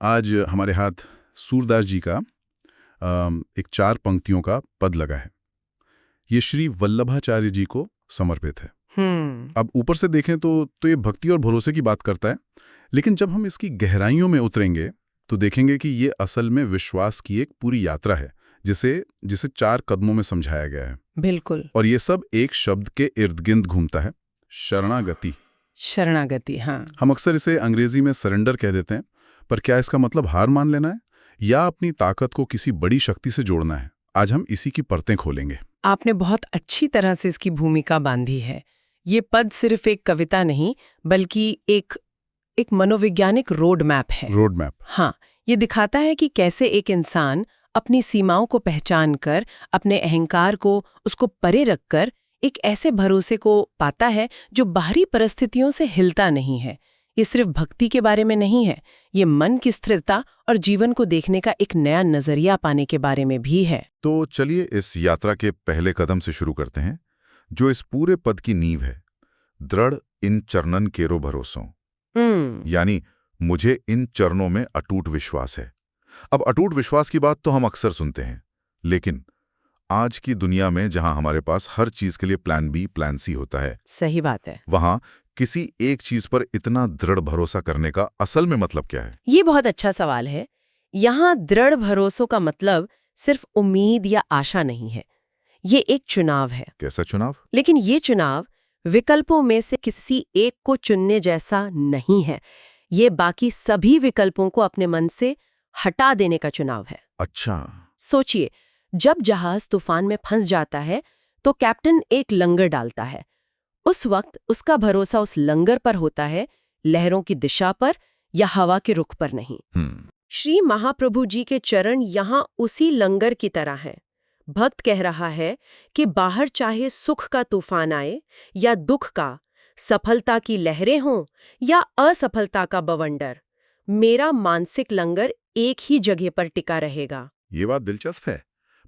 आज हमारे हाथ सूरदास जी का एक 4 पंक्तियों का पद लगा है। ये श्री वल्लभाचार्य जी को समर्पित है। अब ऊपर से देखें तो ये भक्ति और भरोसे की बात करता है, लेकिन जब हम इसकी गहराइयों में उतरेंगे तो देखेंगे कि ये असल में विश्वास की एक पूरी यात्रा है, जिसे 4 कदमों में समझाया गया है। बिल्कुल। और ये सब एक शब्द के इर्द गिर्द घूमता है, शरणागति। शरणागति, हाँ। हम अक्सर इसे अंग्रेजी में सरेंडर कह देते हैं, पर क्या इसका मतलब हार मान लेना है या अपनी ताकत को किसी बड़ी शक्ति से जोड़ना है? आज हम इसी की परतें खोलेंगे। आपने बहुत अच्छी तरह से इसकी भूमिका बांधी है। ये पद सिर्फ एक कविता नहीं, बल्कि एक मनोवैज्ञानिक रोड मैप है। Road map. हाँ, ये दिखाता है कि कैसे एक इंसान अपनी सीमाओं को पहचान कर, अपने अहंकार को उसको परे रखकर एक ऐसे भरोसे को पाता है जो बाहरी परिस्थितियों से हिलता नहीं है। ये सिर्फ भक्ति के बारे में नहीं है, ये मन की स्थिरता और जीवन को देखने का एक नया नजरिया पाने के बारे में भी है। तो चलिए इस यात्रा के पहले कदम से शुरू करते हैं, जो इस पूरे पद की नींव है। दृढ़ इन चरणन केरो भरोसों, यानी मुझे इन चरणों में अटूट विश्वास है। अब अटूट विश्वास की बात तो हम अक्सर सुनते हैं, लेकिन आज की दुनिया में जहां हमारे पास हर चीज के लिए प्लान बी प्लान सी होता है, सही बात है, वहां किसी एक चीज पर इतना दृढ़ भरोसा करने का असल में मतलब क्या है? ये बहुत अच्छा सवाल है। यहाँ दृढ़ भरोसों का मतलब सिर्फ उम्मीद या आशा नहीं है, ये एक चुनाव है। कैसा चुनाव? लेकिन ये चुनाव विकल्पों में से किसी एक को चुनने जैसा नहीं है। ये बाकी सभी विकल्पों को अपने मन से हटा देने का चुनाव है। अच्छा। सोचिए, जब जहाज तूफान में फंस जाता है तो कैप्टन एक लंगर डालता है। उस वक्त उसका भरोसा उस लंगर पर होता है, लहरों की दिशा पर या हवा के रुख पर नहीं। श्री महाप्रभु जी के चरण यहाँ उसी लंगर की तरह हैं। भक्त कह रहा है कि बाहर चाहे सुख का तूफान आए या दुख का, सफलता की लहरें हों या असफलता का बवंडर, मेरा मानसिक लंगर एक ही जगह पर टिका रहेगा। ये बात दिलचस्प है,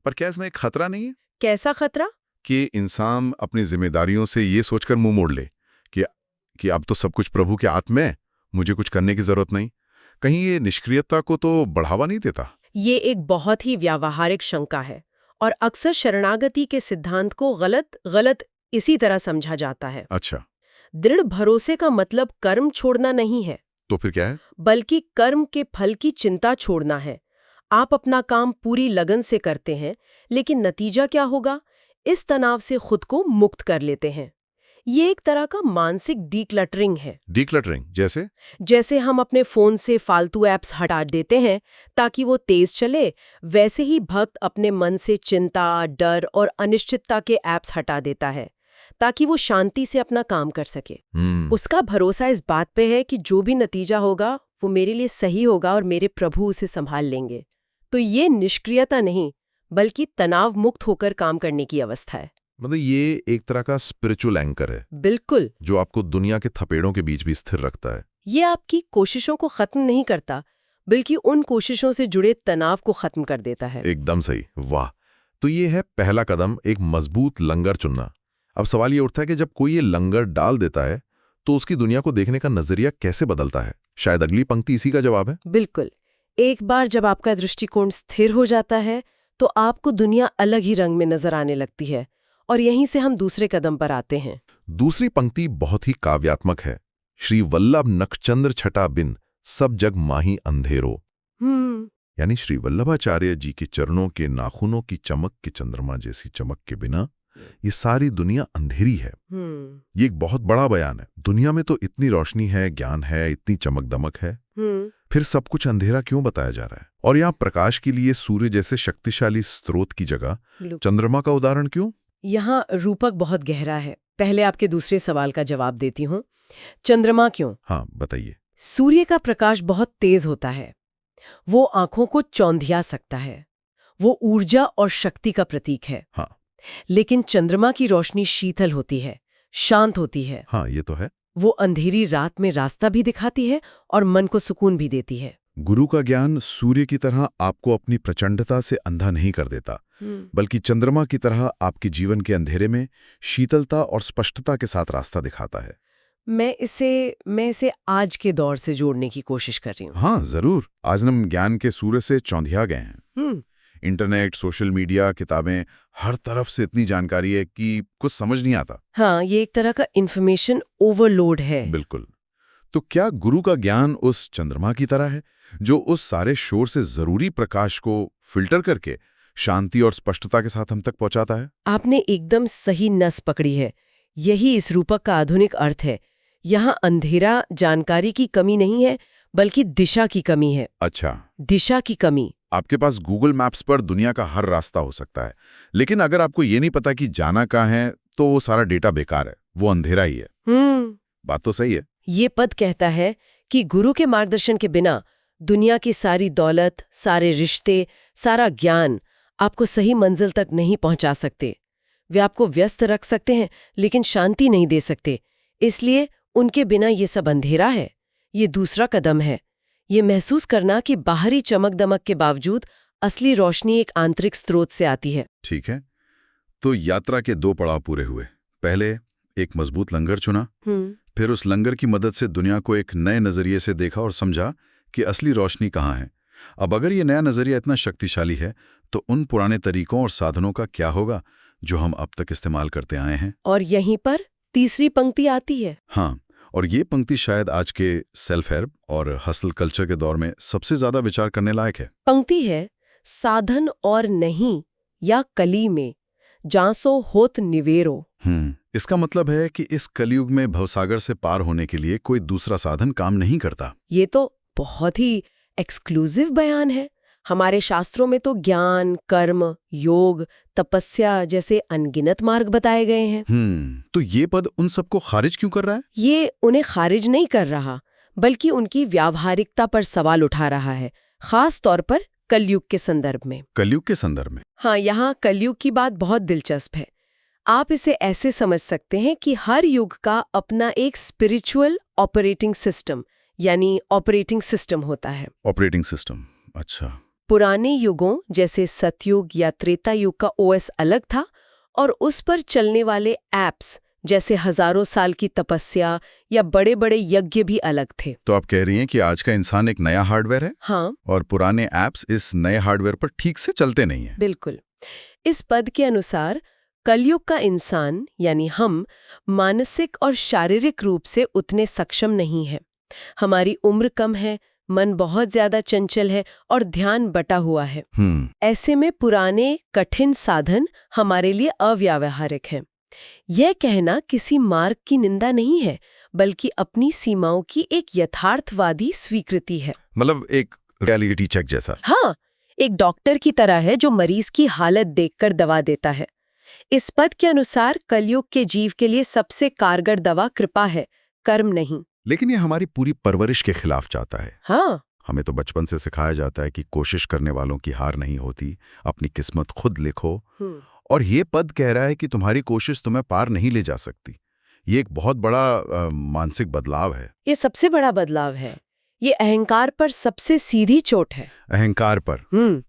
पर क्या इसमें एक खतरा नहीं है? कैसा खतरा? कि इंसान अपनी जिम्मेदारियों से ये सोचकर मुंह मोड़ ले कि अब तो सब कुछ प्रभु के हाथ में, मुझे कुछ करने की जरूरत नहीं। कहीं ये निष्क्रियता को तो बढ़ावा नहीं देता? ये एक बहुत ही व्यावहारिक शंका है और अक्सर शरणागति के सिद्धांत को गलत इसी तरह समझा जाता है। अच्छा। दृढ़ भरोसे का मतलब कर्म छोड़ना नहीं है। तो फिर क्या है? बल्कि कर्म के फल की चिंता छोड़ना है। आप अपना काम पूरी लगन से करते हैं, लेकिन नतीजा क्या होगा, इस तनाव से खुद को मुक्त कर लेते हैं। ये एक तरह का मानसिक डीक्लटरिंग है। डीक्लटरिंग जैसे हम अपने फोन से फालतू ऐप्स हटा देते हैं ताकि वो तेज चले, वैसे ही भक्त अपने मन से चिंता, डर और अनिश्चितता के ऐप्स हटा देता है ताकि वो शांति से अपना काम कर सके। उसका भरोसा इस बात पे है कि जो भी नतीजा होगा वो मेरे लिए सही होगा और मेरे प्रभु उसे संभाल लेंगे। तो ये निष्क्रियता नहीं, बल्कि तनाव मुक्त होकर काम करने की अवस्था है। मतलब ये एक तरह का स्पिरिचुअल एंकर है। बिल्कुल। जो आपको दुनिया के थपेड़ों के बीच भी स्थिर रखता है। ये आपकी कोशिशों को खत्म नहीं करता, बल्कि उन कोशिशों से जुड़े तनाव को खत्म कर देता है। एकदम सही, वाह। तो ये है पहला कदम, एक मजबूत लंगर चुनना। अब सवाल ये उठता है कि जब कोई ये लंगर डाल देता है तो उसकी दुनिया को देखने का नजरिया कैसे बदलता है? शायद अगली पंक्ति इसी का जवाब है। बिल्कुल। एक बार जब आपका दृष्टिकोण स्थिर हो जाता है तो आपको दुनिया अलग ही रंग में नजर आने लगती है, और यहीं से हम दूसरे कदम पर आते हैं। दूसरी पंक्ति बहुत ही काव्यात्मक है। श्री वल्लभ नक्षचंद्र छटा बिन सब जग माही अंधेरो। यानी श्री वल्लभाचार्य जी के चरणों के नाखूनों की चमक के चंद्रमा जैसी चमक के बिना ये सारी दुनिया अंधेरी है। ये एक बहुत बड़ा बयान है। दुनिया में तो इतनी रोशनी है, ज्ञान है, इतनी चमक दमक है, फिर सब कुछ अंधेरा क्यों बताया जा रहा है? और यहाँ प्रकाश के लिए सूर्य जैसे शक्तिशाली स्रोत की जगह चंद्रमा का उदाहरण क्यों? यहाँ रूपक बहुत गहरा है। पहले आपके दूसरे सवाल का जवाब देती हूँ। चंद्रमा क्यों? हाँ, बताइए। सूर्य का प्रकाश बहुत तेज होता है, वो आंखों को चौंधिया सकता है, वो ऊर्जा और शक्ति का प्रतीक है। हाँ। लेकिन चंद्रमा की रोशनी शीतल होती है, शांत होती है। हाँ, ये तो है। वो अंधेरी रात में रास्ता भी दिखाती है और मन को सुकून भी देती है। गुरु का ज्ञान सूर्य की तरह आपको अपनी प्रचंडता से अंधा नहीं कर देता, बल्कि चंद्रमा की तरह आपके जीवन के अंधेरे में शीतलता और स्पष्टता के साथ रास्ता दिखाता है। मैं इसे आज के दौर से जोड़ने की कोशिश कर रही हूँ। हाँ जरूर। आज हम ज्ञान के सूर्य से चौंधिया गए हैं। इंटरनेट, सोशल मीडिया, किताबें, हर तरफ से इतनी जानकारी है कि कुछ समझ नहीं आता। हाँ, ये एक तरह का इंफॉर्मेशन ओवरलोड है। बिल्कुल। तो क्या गुरु का ज्ञान उस चंद्रमा की तरह है जो उस सारे शोर से जरूरी प्रकाश को फिल्टर करके शांति और स्पष्टता के साथ हम तक पहुंचाता है? आपने एकदम सही नस पकड़ी है। यही इस रूपक का आधुनिक अर्थ है। यहाँ अंधेरा जानकारी की कमी नहीं है, बल्कि दिशा की कमी है। अच्छा, दिशा की कमी। आपके पास गूगल मैप्स पर दुनिया का हर रास्ता हो सकता है, लेकिन अगर आपको ये नहीं पता कि जाना कहाँ है, तो वो सारा डेटा बेकार है, वो अंधेरा ही है। बात तो सही है। ये पद कहता है कि गुरु के मार्गदर्शन के बिना दुनिया की सारी दौलत, सारे रिश्ते, सारा ज्ञान आपको सही मंजिल तक नहीं पहुंचा सकते। वे आपको व्यस्त रख सकते हैं, लेकिन शांति नहीं दे सकते। इसलिए उनके बिना ये सब अंधेरा है। ये दूसरा कदम है, ये महसूस करना कि बाहरी चमक दमक के बावजूद असली रोशनी एक आंतरिक स्रोत से आती है। ठीक है, तो यात्रा के 2 पड़ाव पूरे हुए। पहले एक मजबूत लंगर चुना, फिर उस लंगर की मदद से दुनिया को एक नए नजरिए से देखा और समझा कि असली रोशनी कहाँ है। अब अगर ये नया नजरिया इतना शक्तिशाली है, तो उन पुराने तरीकों और साधनों का क्या होगा जो हम अब तक इस्तेमाल करते आए हैं? और यहीं पर तीसरी पंक्ति आती है। हाँ, और ये पंक्ति शायद आज के सेल्फ हेल्प और हसल कल्चर के दौर में सबसे ज्यादा विचार करने लायक है। पंक्ति है, साधन और नहीं या कली में जांसो होत निवेरो। इसका मतलब है कि इस कलयुग में भवसागर से पार होने के लिए कोई दूसरा साधन काम नहीं करता। ये तो बहुत ही एक्सक्लूसिव बयान है। हमारे शास्त्रों में तो ज्ञान, कर्म, योग, तपस्या जैसे अनगिनत मार्ग बताए गए हैं। तो ये पद उन सबको खारिज क्यों कर रहा है? ये उन्हें खारिज नहीं कर रहा, बल्कि उनकी व्यावहारिकता पर सवाल उठा रहा है, खास तौर पर कलयुग के संदर्भ में। कलयुग के संदर्भ में? हाँ, यहाँ कलयुग की बात बहुत दिलचस्प है। आप इसे ऐसे समझ सकते हैं कि हर युग का अपना एक स्पिरिचुअल ऑपरेटिंग सिस्टम यानी ऑपरेटिंग सिस्टम होता है। ऑपरेटिंग सिस्टम, अच्छा। पुराने युगों जैसे सतयुग या त्रेता युग का ओएस अलग था, और उस पर चलने वाले ऐप्स जैसे हजारों साल की तपस्या या बड़े बड़े यज्ञ भी अलग थे। तो आप कह रही हैं कि आज का इंसान एक नया हार्डवेयर है? हाँ, और पुराने ऐप्स इस नए हार्डवेयर पर ठीक से चलते नहीं हैं। बिल्कुल। इस पद के अनुसार कलयुग का इंसान यानी हम मानसिक और शारीरिक रूप से उतने सक्षम नहीं है। हमारी उम्र कम है, मन बहुत ज्यादा चंचल है और ध्यान बटा हुआ है। ऐसे में पुराने कठिन साधन हमारे लिए अव्यावहारिक हैं। यह कहना किसी मार्ग की निंदा नहीं है, बल्कि अपनी सीमाओं की एक यथार्थवादी स्वीकृति है। मतलब एक रियलिटी चेक जैसा। हाँ, एक डॉक्टर की तरह है जो मरीज की हालत देखकर दवा देता है। इस पद के अनुसार कलयुग के जीव के लिए सबसे कारगर दवा कृपा है, कर्म नहीं। लेकिन ये हमारी पूरी परवरिश के खिलाफ जाता है। हाँ, हमें तो बचपन से सिखाया जाता है कि कोशिश करने वालों की हार नहीं होती, अपनी किस्मत खुद लिखो। और ये पद कह रहा है कि तुम्हारी कोशिश तुम्हें पार नहीं ले जा सकती। ये एक बहुत बड़ा मानसिक बदलाव है। ये सबसे बड़ा बदलाव है। ये अहंकार पर सबसे सीधी चोट है। अहंकार पर?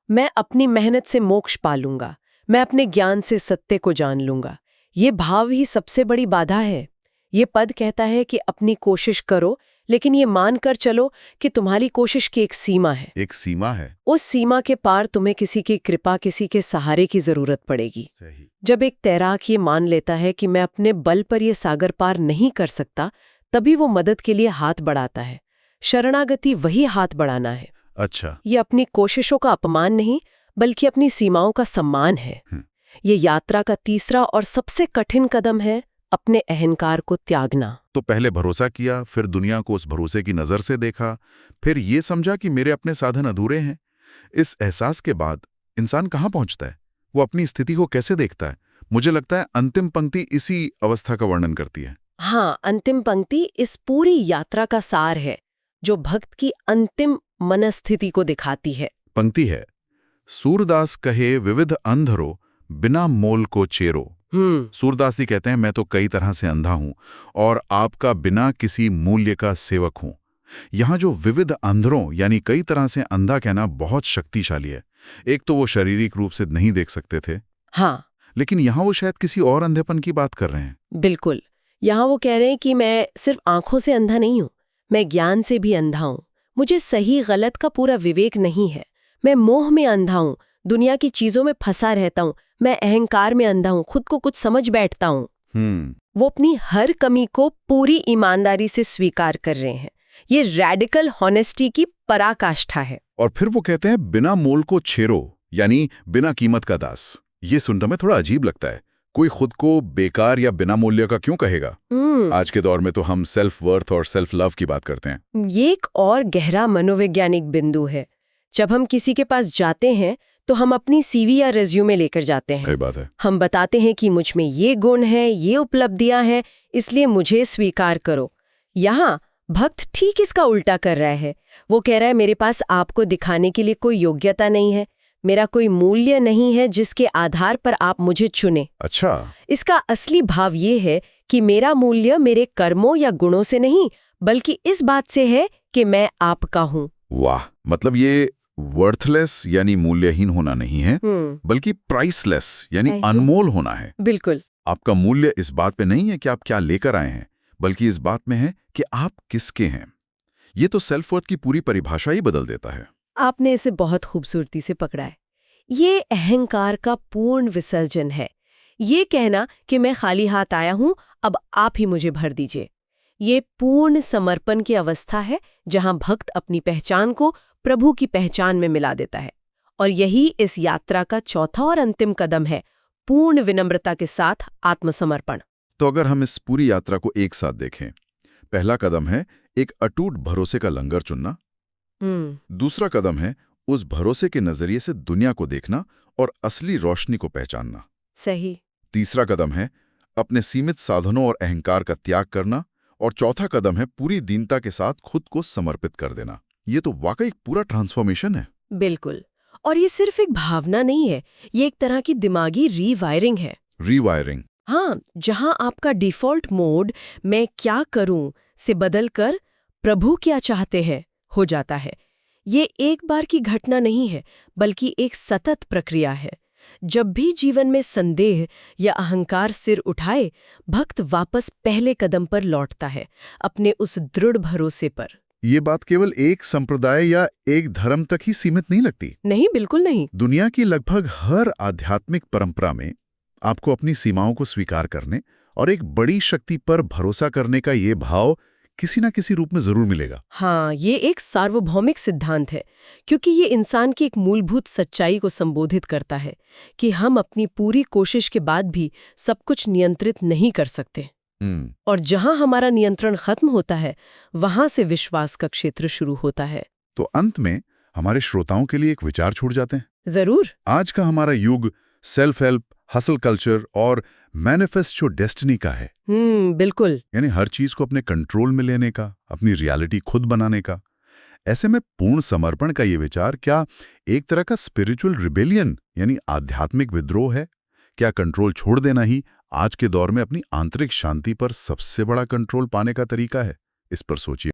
मैं अपनी मेहनत से मोक्ष पालूंगा, मैं अपने ज्ञान से सत्य को जान लूंगा। ये भाव ही सबसे बड़ी बाधा है। ये पद कहता है कि अपनी कोशिश करो, लेकिन ये मान कर चलो कि तुम्हारी कोशिश की एक सीमा है। एक सीमा है? उस सीमा के पार तुम्हें किसी की कृपा, किसी के सहारे की जरूरत पड़ेगी। सही। जब एक तैराक ये मान लेता है कि मैं अपने बल पर ये सागर पार नहीं कर सकता, तभी वो मदद के लिए हाथ बढ़ाता है। शरणागति वही हाथ बढ़ाना है। अच्छा। ये अपनी कोशिशों का अपमान नहीं, बल्कि अपनी सीमाओं का सम्मान है। ये यात्रा का तीसरा और सबसे कठिन कदम है, अपने अहंकार को त्यागना। तो पहले भरोसा किया, फिर दुनिया को उस भरोसे की नजर से देखा, फिर ये समझा कि मेरे अपने साधन अधूरे हैं। इस एहसास के बाद इंसान कहाँ पहुंचता है? वो अपनी स्थिति को कैसे देखता है? मुझे लगता है अंतिम पंक्ति इसी अवस्था का वर्णन करती है। हाँ, अंतिम पंक्ति इस पूरी यात्रा का सार है, जो भक्त की अंतिम मनस्थिति को दिखाती है। पंक्ति है, सूरदास कहे विविध अंधरो बिना मोल को चेरो। सूरदास जी कहते हैं, मैं तो कई तरह से अंधा हूं और आपका बिना किसी मूल्य का सेवक हूं। यहाँ जो विविध अंधरों यानी कई तरह से अंधा कहना बहुत शक्तिशाली है। एक तो वो शारीरिक रूप से नहीं देख सकते थे, हाँ, लेकिन यहाँ वो शायद किसी और अंधेपन की बात कर रहे हैं। बिल्कुल। यहाँ वो कह रहे हैं कि मैं सिर्फ आंखों से अंधा नहीं हूँ, मैं ज्ञान से भी अंधा हूँ। मुझे सही गलत का पूरा विवेक नहीं है। मैं मोह में अंधा हूँ, दुनिया की चीजों में फंसा रहता हूँ। मैं अहंकार में अंधा हूँ, खुद को कुछ समझ बैठता हूँ। वो अपनी हर कमी को पूरी ईमानदारी से स्वीकार कर रहे हैं। ये रैडिकल हॉनेस्टी की पराकाष्ठा है। और फिर वो कहते हैं बिना मोल को छेरो, यानी बिना कीमत का दास। ये सुनने में थोड़ा अजीब लगता है। कोई खुद को बेकार या बिना मूल्य का क्यों कहेगा? आज के दौर में तो हम सेल्फ वर्थ और सेल्फ लव की बात करते हैं। ये एक और गहरा मनोवैज्ञानिक बिंदु है। जब हम किसी के पास जाते हैं तो हम अपनी सीवी या रेज्यूमे लेकर जाते हैं। सही बात है। हम बताते हैं कि मुझ में ये गुण है, ये उपलब्धियां हैं, इसलिए मुझे स्वीकार करो। यहाँ भक्त ठीक इसका उल्टा कर रहा है। वो कह रहा है मेरे पास आपको दिखाने के लिए कोई योग्यता नहीं है, मेरा कोई मूल्य नहीं है जिसके आधार पर आप मुझे चुने। अच्छा, इसका असली भाव ये है कि मेरा मूल्य मेरे कर्मों या गुणों से नहीं, बल्कि इस बात से है कि मैं आपका हूँ। वाह, मतलब ये वर्थलेस यानी मूल्यहीन होना नहीं है, बल्कि प्राइसलेस यानी अनमोल होना है। बिल्कुल। आपका मूल्य इस बात पे नहीं है कि आप क्या लेकर आए हैं, बल्कि इस बात में है कि आप किसके हैं। ये तो सेल्फ वर्थ की पूरी परिभाषा ही बदल देता है। आपने इसे बहुत खूबसूरती से पकड़ा है। ये अहंकार का पूर्ण विसर्जन है। ये कहना कि मैं खाली हाथ आया हूं, अब आप ही मुझे भर दीजिए। ये पूर्ण समर्पण की अवस्था है जहां भक्त अपनी पहचान को प्रभु की पहचान में मिला देता है। और यही इस यात्रा का चौथा और अंतिम कदम है, पूर्ण विनम्रता के साथ आत्मसमर्पण। तो अगर हम इस पूरी यात्रा को एक साथ देखें, पहला कदम है एक अटूट भरोसे का लंगर चुनना। दूसरा कदम है उस भरोसे के नजरिए से दुनिया को देखना और असली रोशनी को पहचानना। सही। तीसरा कदम है अपने सीमित साधनों और अहंकार का त्याग करना। और चौथा कदम है पूरी दीनता के साथ खुद को समर्पित कर देना। ये तो वाकई एक पूरा ट्रांसफॉर्मेशन है। बिल्कुल। और ये सिर्फ एक भावना नहीं है, ये एक तरह की दिमागी रीवायरिंग है। रीवायरिंग। हाँ, जहां आपका डिफॉल्ट मोड मैं क्या करूं से बदलकर प्रभु क्या चाहते हैं हो जाता है। ये एक बार की घटना नहीं है, बल्कि एक सतत प्रक्रिया है। जब भी जीवन में संदेह या अहंकार सिर उठाए, भक्त वापस पहले कदम पर लौटता है, अपने उस दृढ़ भरोसे पर। ये बात केवल एक संप्रदाय या एक धर्म तक ही सीमित नहीं लगती। नहीं, बिल्कुल नहीं। दुनिया की लगभग हर आध्यात्मिक परंपरा में आपको अपनी सीमाओं को स्वीकार करने और एक बड़ी शक्ति पर भरोसा करने का ये भाव किसी न किसी रूप में जरूर मिलेगा। हाँ, ये एक सार्वभौमिक सिद्धांत है, क्योंकि ये इंसान की एक मूलभूत सच्चाई को संबोधित करता है कि हम अपनी पूरी कोशिश के बाद भी सब कुछ नियंत्रित नहीं कर सकते। और जहां हमारा नियंत्रण खत्म होता है, वहां से विश्वास का क्षेत्र शुरू होता है। तो अंत में हमारे श्रोताओं के लिए एक विचार छोड़ जाते हैं। जरूर। आज का हमारा युग सेल्फ हेल्प, हसल कल्चर और मैनिफेस्टो डेस्टिनी का है। बिल्कुल। यानी हर चीज को अपने कंट्रोल में लेने का, अपनी रियलिटी खुद बनाने का। ऐसे में पूर्ण समर्पण का ये विचार क्या एक तरह का स्पिरिचुअल रिबेलियन यानी आध्यात्मिक विद्रोह है? क्या कंट्रोल छोड़ देना ही आज के दौर में अपनी आंतरिक शांति पर सबसे बड़ा कंट्रोल पाने का तरीका है? इस पर सोचिए।